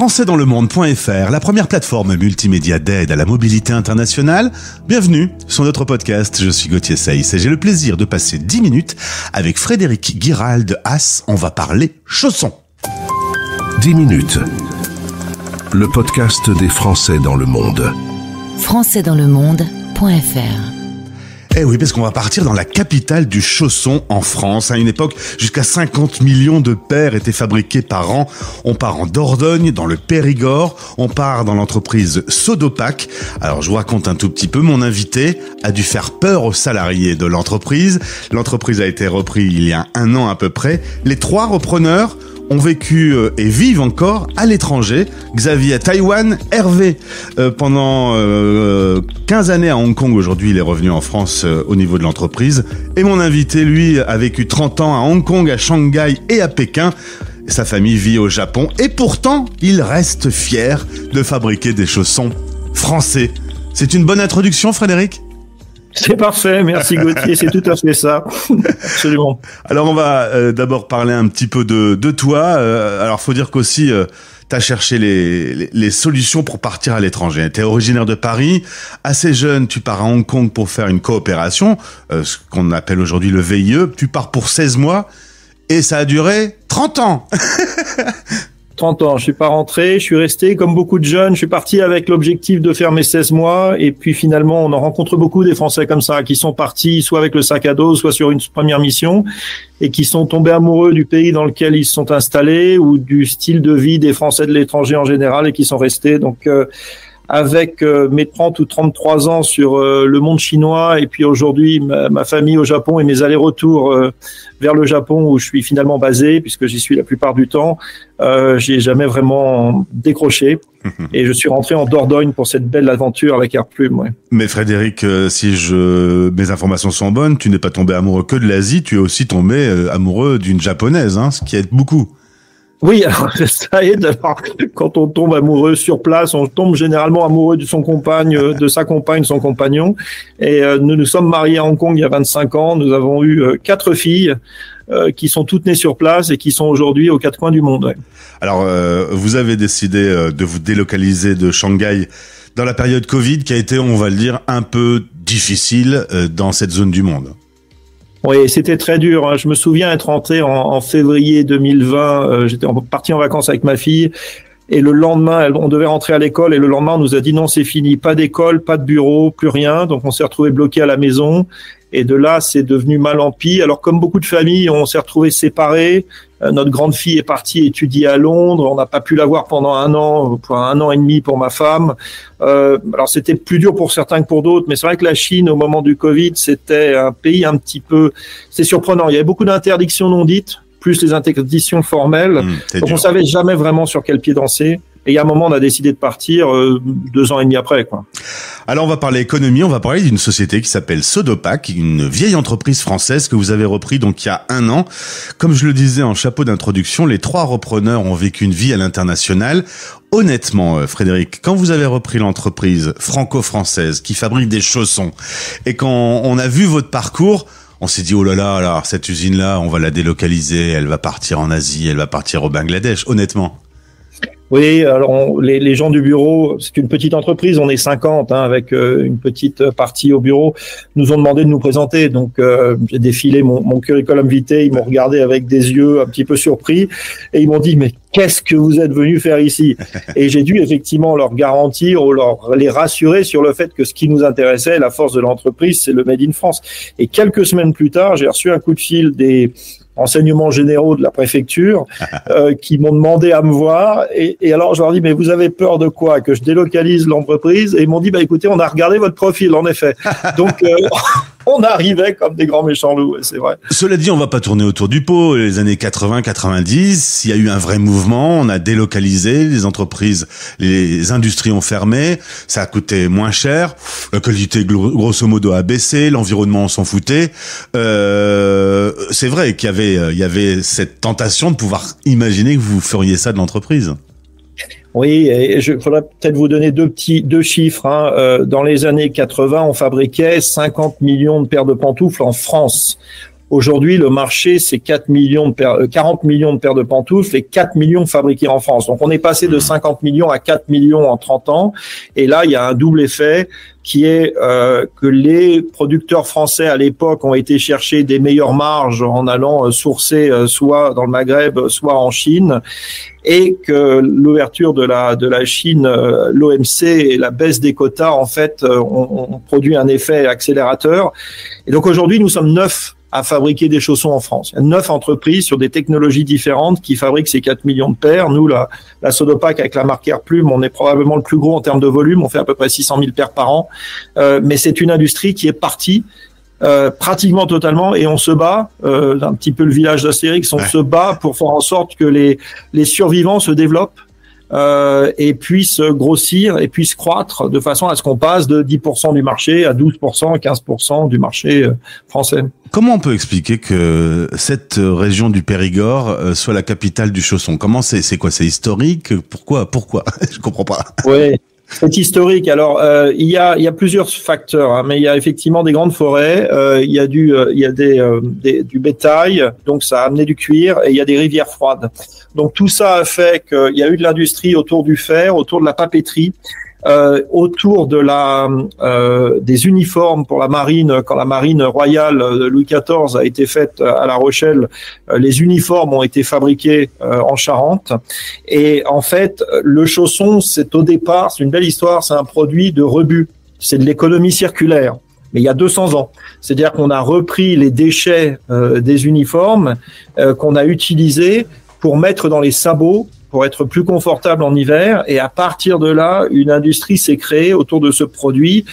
françaisdanslemonde.fr, la première plateforme multimédia d'aide à la mobilité internationale. Bienvenue sur notre podcast, je suis Gauthier Saïs et j'ai le plaisir de passer 10 minutes avec Frédéric Guirald de As. On va parler chaussons. 10 minutes, le podcast des Français dans le monde. françaisdanslemonde.fr. Eh oui, parce qu'on va partir dans la capitale du chausson en France. À une époque, jusqu'à 50 millions de paires étaient fabriquées par an. On part en Dordogne, dans le Périgord. On part dans l'entreprise Sodopac. Alors, je vous raconte un tout petit peu. Mon invité a dû faire peur aux salariés de l'entreprise. L'entreprise a été reprise il y a un an à peu près. Les 3 repreneurs ont vécu et vivent encore à l'étranger. Xavier à Taïwan, Hervé pendant 15 années à Hong Kong. Aujourd'hui, il est revenu en France au niveau de l'entreprise. Et mon invité, lui, a vécu 30 ans à Hong Kong, à Shanghai et à Pékin. Sa famille vit au Japon. Et pourtant, il reste fier de fabriquer des chaussons français. C'est une bonne introduction, Frédéric ? C'est parfait, merci Gauthier, c'est tout à fait ça, absolument. Alors on va d'abord parler un petit peu de toi. Alors faut dire qu'aussi t'as cherché les solutions pour partir à l'étranger. T'es originaire de Paris, assez jeune, tu pars à Hong Kong pour faire une coopération, ce qu'on appelle aujourd'hui le VIE. Tu pars pour 16 mois et ça a duré 30 ans. 30 ans, je suis pas rentré, je suis resté comme beaucoup de jeunes, je suis parti avec l'objectif de faire mes 16 mois et puis finalement on en rencontre beaucoup des Français comme ça qui sont partis soit avec le sac à dos, soit sur une première mission et qui sont tombés amoureux du pays dans lequel ils se sont installés ou du style de vie des Français de l'étranger en général et qui sont restés. Donc avec mes 30 ou 33 ans sur le monde chinois et puis aujourd'hui ma famille au Japon et mes allers-retours vers le Japon où je suis finalement basé puisque j'y suis la plupart du temps, j'y ai jamais vraiment décroché et je suis rentré en Dordogne pour cette belle aventure avec Airplume. Ouais. Mais Frédéric, si mes informations sont bonnes, tu n'es pas tombé amoureux que de l'Asie, tu es aussi tombé amoureux d'une japonaise, hein, ce qui aide beaucoup. Oui, alors ça aide. Alors, quand on tombe amoureux sur place, on tombe généralement amoureux de son compagne, de sa compagne, son compagnon. Et nous nous sommes mariés à Hong Kong il y a 25 ans. Nous avons eu 4 filles qui sont toutes nées sur place et qui sont aujourd'hui aux 4 coins du monde. Ouais. Alors, vous avez décidé de vous délocaliser de Shanghai dans la période Covid qui a été, on va le dire, un peu difficile dans cette zone du monde. Oui, c'était très dur. Hein. Je me souviens être rentré en février 2020. J'étais parti en vacances avec ma fille. Et le lendemain, on devait rentrer à l'école. Et le lendemain, on nous a dit non, c'est fini. Pas d'école, pas de bureau, plus rien. Donc, on s'est retrouvé bloqué à la maison. Et de là, c'est devenu mal en pis. Alors, comme beaucoup de familles, on s'est retrouvés séparés. Notre grande fille est partie étudier à Londres. On n'a pas pu la voir pendant un an et demi pour ma femme. Alors, c'était plus dur pour certains que pour d'autres. Mais c'est vrai que la Chine, au moment du Covid, c'était un pays un petit peu... C'est surprenant. Il y avait beaucoup d'interdictions non dites, plus les interdictions formelles. Donc, on savait jamais vraiment sur quel pied danser. Et il y a un moment, on a décidé de partir 2 ans et demi après, quoi. Alors, on va parler économie. On va parler d'une société qui s'appelle Sodopac, une vieille entreprise française que vous avez repris donc il y a un an. Comme je le disais en chapeau d'introduction, les 3 repreneurs ont vécu une vie à l'international. Honnêtement, Frédéric, quand vous avez repris l'entreprise franco-française qui fabrique des chaussons et quand on a vu votre parcours, on s'est dit, oh là là, alors cette usine-là, on va la délocaliser, elle va partir en Asie, elle va partir au Bangladesh, honnêtement. Oui, alors les gens du bureau, c'est une petite entreprise, on est 50 avec une petite partie au bureau, nous ont demandé de nous présenter. Donc j'ai défilé mon curriculum vitae, ils m'ont regardé avec des yeux un petit peu surpris et ils m'ont dit mais qu'est-ce que vous êtes venu faire ici? Et j'ai dû effectivement leur garantir ou les rassurer sur le fait que ce qui nous intéressait, la force de l'entreprise, c'est le Made in France. Et quelques semaines plus tard, j'ai reçu un coup de fil des renseignements généraux de la préfecture qui m'ont demandé à me voir et alors je leur dis mais vous avez peur de quoi, que je délocalise l'entreprise? Et ils m'ont dit bah écoutez, on a regardé votre profil en effet. Donc on arrivait comme des grands méchants loups, c'est vrai. Cela dit, on va pas tourner autour du pot. Les années 80-90, il y a eu un vrai mouvement, on a délocalisé les entreprises, les industries ont fermé, ça a coûté moins cher, la qualité grosso modo a baissé, l'environnement on s'en foutait. C'est vrai qu'il y avait cette tentation de pouvoir imaginer que vous feriez ça de l'entreprise. Oui, et je faudrait peut-être vous donner deux chiffres. Dans les années 80, on fabriquait 50 millions de paires de pantoufles en France. Aujourd'hui, le marché, c'est 40 millions de paires de pantoufles et 4 millions fabriquées en France. Donc, on est passé de 50 millions à 4 millions en 30 ans. Et là, il y a un double effet qui est que les producteurs français à l'époque ont été chercher des meilleures marges en allant sourcer soit dans le Maghreb, soit en Chine, et que l'ouverture de la Chine, l'OMC et la baisse des quotas, en fait, ont produit un effet accélérateur. Et donc aujourd'hui, nous sommes 9 à fabriquer des chaussons en France. Il y a 9 entreprises sur des technologies différentes qui fabriquent ces 4 millions de paires. Nous, la Sodopac, avec la marque Airplume, on est probablement le plus gros en termes de volume. On fait à peu près 600 000 paires par an. Mais c'est une industrie qui est partie pratiquement totalement, et on se bat, un petit peu le village d'Astérix, on se bat pour faire en sorte que les survivants se développent et puissent grossir et puissent croître de façon à ce qu'on passe de 10% du marché à 12%, 15% du marché français. Comment on peut expliquer que cette région du Périgord soit la capitale du chausson? Comment c'est quoi? C'est historique? Pourquoi? Je comprends pas. Oui. C'est historique. Alors, il y a plusieurs facteurs, hein, mais il y a effectivement des grandes forêts, il y a du bétail, donc ça a amené du cuir, et il y a des rivières froides. Donc tout ça a fait qu'il y a eu de l'industrie autour du fer, autour de la papeterie, autour de des uniformes pour la marine. Quand la marine royale de Louis XIV a été faite à La Rochelle, les uniformes ont été fabriqués en Charente. Et en fait, le chausson, c'est une belle histoire, c'est un produit de rebut. C'est de l'économie circulaire. Mais il y a 200 ans. C'est-à-dire qu'on a repris les déchets des uniformes qu'on a utilisés pour mettre dans les sabots, pour être plus confortable en hiver. Et à partir de là, une industrie s'est créée autour de ce produit.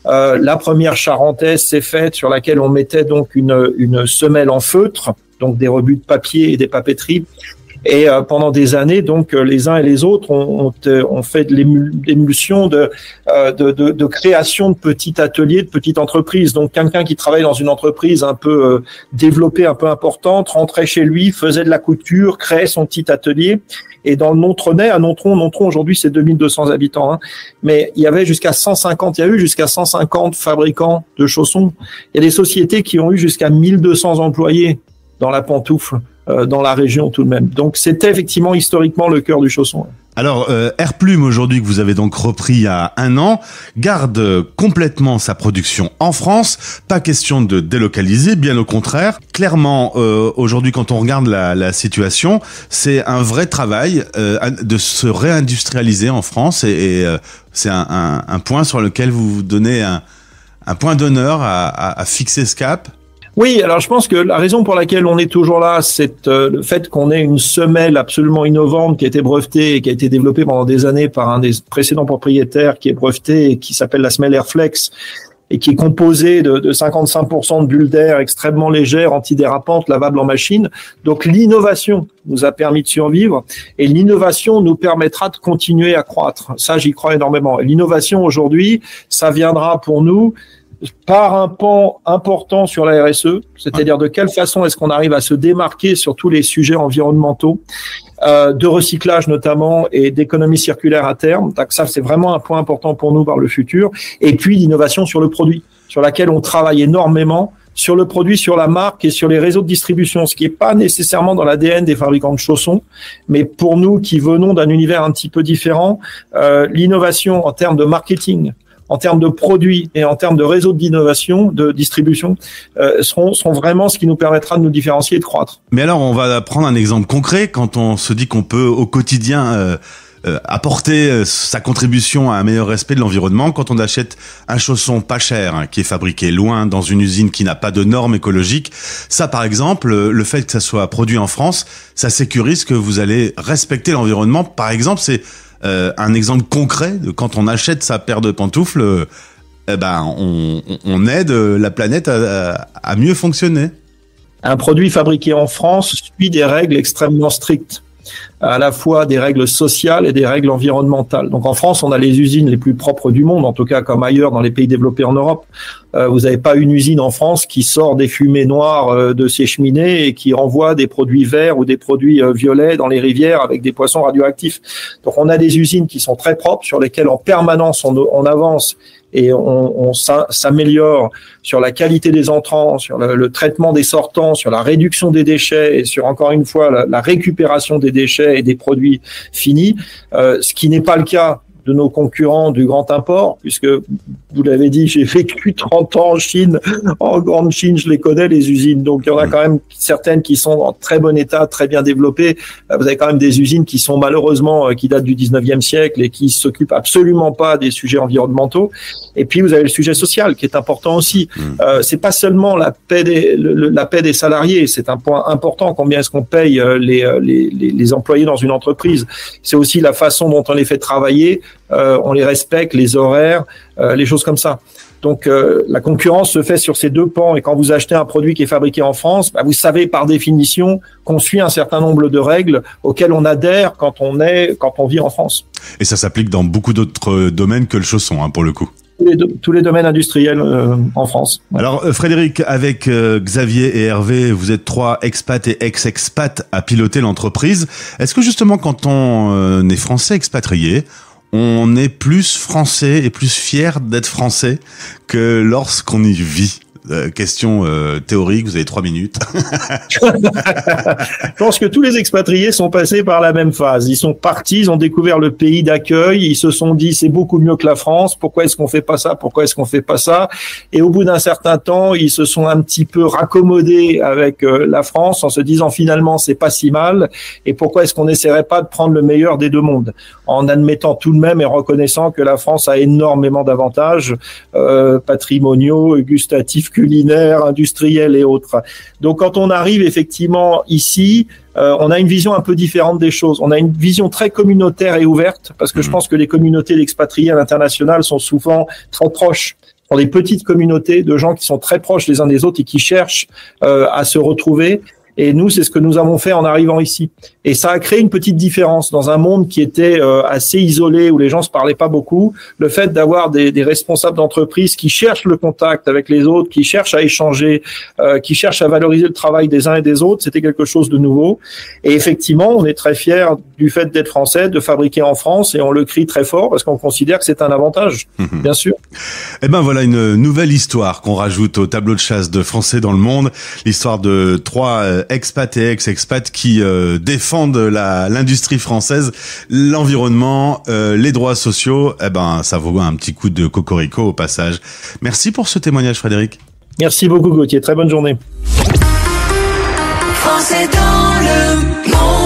La première charentaise s'est faite, sur laquelle on mettait donc une semelle en feutre, donc des rebuts de papier et des papeteries. Et pendant des années, donc les uns et les autres ont fait de l'émulsion de création de petits ateliers, de petites entreprises. Donc quelqu'un qui travaille dans une entreprise un peu développée, un peu importante, rentrait chez lui, faisait de la couture, créait son petit atelier. Et dans le Nontronais, à Nontron aujourd'hui c'est 2200 habitants, hein, mais il y a eu jusqu'à 150 fabricants de chaussons. Il y a des sociétés qui ont eu jusqu'à 1200 employés dans la pantoufle, dans la région tout de même. Donc c'était effectivement historiquement le cœur du chausson. Alors, Airplume, aujourd'hui, que vous avez donc repris il y a 1 an, garde complètement sa production en France. Pas question de délocaliser, bien au contraire. Clairement, aujourd'hui, quand on regarde la situation, c'est un vrai travail de se réindustrialiser en France, et c'est un point sur lequel vous donnez un point d'honneur à fixer ce cap. Oui, alors je pense que la raison pour laquelle on est toujours là, c'est le fait qu'on ait une semelle absolument innovante qui a été brevetée et qui a été développée pendant des années par un des précédents propriétaires, qui est brevetée et qui s'appelle la semelle Airflex, et qui est composée de 55% de bulles d'air extrêmement légères, antidérapantes, lavables en machine. Donc l'innovation nous a permis de survivre, et l'innovation nous permettra de continuer à croître. Ça, j'y crois énormément. Et l'innovation aujourd'hui, ça viendra pour nous par un pan important sur la RSE, c'est-à-dire de quelle façon est-ce qu'on arrive à se démarquer sur tous les sujets environnementaux, de recyclage notamment, et d'économie circulaire à terme. Donc ça, c'est vraiment un point important pour nous par le futur. Et puis l'innovation sur le produit, sur laquelle on travaille énormément, sur le produit, sur la marque et sur les réseaux de distribution, ce qui n'est pas nécessairement dans l'ADN des fabricants de chaussons, mais pour nous qui venons d'un univers un petit peu différent, l'innovation en termes de marketing, en termes de produits et en termes de réseau d'innovation, de distribution, seront vraiment ce qui nous permettra de nous différencier et de croître. Mais alors, on va prendre un exemple concret. Quand on se dit qu'on peut au quotidien apporter sa contribution à un meilleur respect de l'environnement, quand on achète un chausson pas cher, hein, qui est fabriqué loin dans une usine qui n'a pas de normes écologiques, ça par exemple, le fait que ça soit produit en France, ça sécurise que vous allez respecter l'environnement. Par exemple, c'est un exemple concret de quand on achète sa paire de pantoufles, on aide la planète à mieux fonctionner. Un produit fabriqué en France suit des règles extrêmement strictes, à la fois des règles sociales et des règles environnementales. Donc en France, on a les usines les plus propres du monde, en tout cas comme ailleurs dans les pays développés en Europe. Vous n'avez pas une usine en France qui sort des fumées noires de ses cheminées et qui renvoie des produits verts ou des produits violets dans les rivières avec des poissons radioactifs. Donc on a des usines qui sont très propres, sur lesquelles en permanence on avance et on s'améliore sur la qualité des entrants, sur le traitement des sortants, sur la réduction des déchets et sur, encore une fois, la récupération des déchets et des produits finis, ce qui n'est pas le cas de nos concurrents du grand import, puisque, vous l'avez dit, j'ai vécu 30 ans en Chine, en grande Chine, je les connais, les usines. Donc, il y en a quand même certaines qui sont en très bon état, très bien développées. Vous avez quand même des usines qui sont malheureusement, qui datent du 19e siècle et qui s'occupent absolument pas des sujets environnementaux. Et puis, vous avez le sujet social qui est important aussi. C'est pas seulement la paix des salariés, c'est un point important, combien est-ce qu'on paye les employés dans une entreprise. C'est aussi la façon dont on les fait travailler. On les respecte, les horaires, les choses comme ça. Donc la concurrence se fait sur ces deux pans, et quand vous achetez un produit qui est fabriqué en France, vous savez par définition qu'on suit un certain nombre de règles auxquelles on adhère quand on vit en France. Et ça s'applique dans beaucoup d'autres domaines que le chausson, pour le coup. Tous les domaines industriels en France. Ouais. Alors Frédéric, avec Xavier et Hervé, vous êtes 3 expats et ex-expats à piloter l'entreprise. Est-ce que justement quand on est français expatrié, on est plus français et plus fier d'être français que lorsqu'on y vit? Question théorique, vous avez 3 minutes. Je pense que tous les expatriés sont passés par la même phase. Ils sont partis, ils ont découvert le pays d'accueil, ils se sont dit c'est beaucoup mieux que la France, pourquoi est-ce qu'on fait pas ça, pourquoi est-ce qu'on fait pas ça? Et au bout d'un certain temps, ils se sont un petit peu raccommodés avec la France en se disant finalement c'est pas si mal, et pourquoi est-ce qu'on n'essaierait pas de prendre le meilleur des deux mondes, en admettant tout de même et reconnaissant que la France a énormément d'avantages patrimoniaux, gustatifs, culinaires, industriels et autres. Donc quand on arrive effectivement ici, on a une vision un peu différente des choses. On a une vision très communautaire et ouverte, parce que je pense que les communautés d'expatriés à l'international sont souvent très proches. Ce sont des petites communautés de gens qui sont très proches les uns des autres et qui cherchent à se retrouver. Et nous, c'est ce que nous avons fait en arrivant ici. Et ça a créé une petite différence dans un monde qui était assez isolé, où les gens se parlaient pas beaucoup. Le fait d'avoir des responsables d'entreprise qui cherchent le contact avec les autres, qui cherchent à échanger, qui cherchent à valoriser le travail des uns et des autres, c'était quelque chose de nouveau. Et effectivement, on est très fiers du fait d'être français, de fabriquer en France, et on le crie très fort parce qu'on considère que c'est un avantage, bien sûr. Eh ben voilà une nouvelle histoire qu'on rajoute au tableau de chasse de Français dans le monde, l'histoire de 3 expats et ex-expats qui défendent l'industrie française, l'environnement, les droits sociaux. Eh ben, ça vaut un petit coup de cocorico au passage. Merci pour ce témoignage, Frédéric. Merci beaucoup, Gauthier. Très bonne journée. Français dans le monde.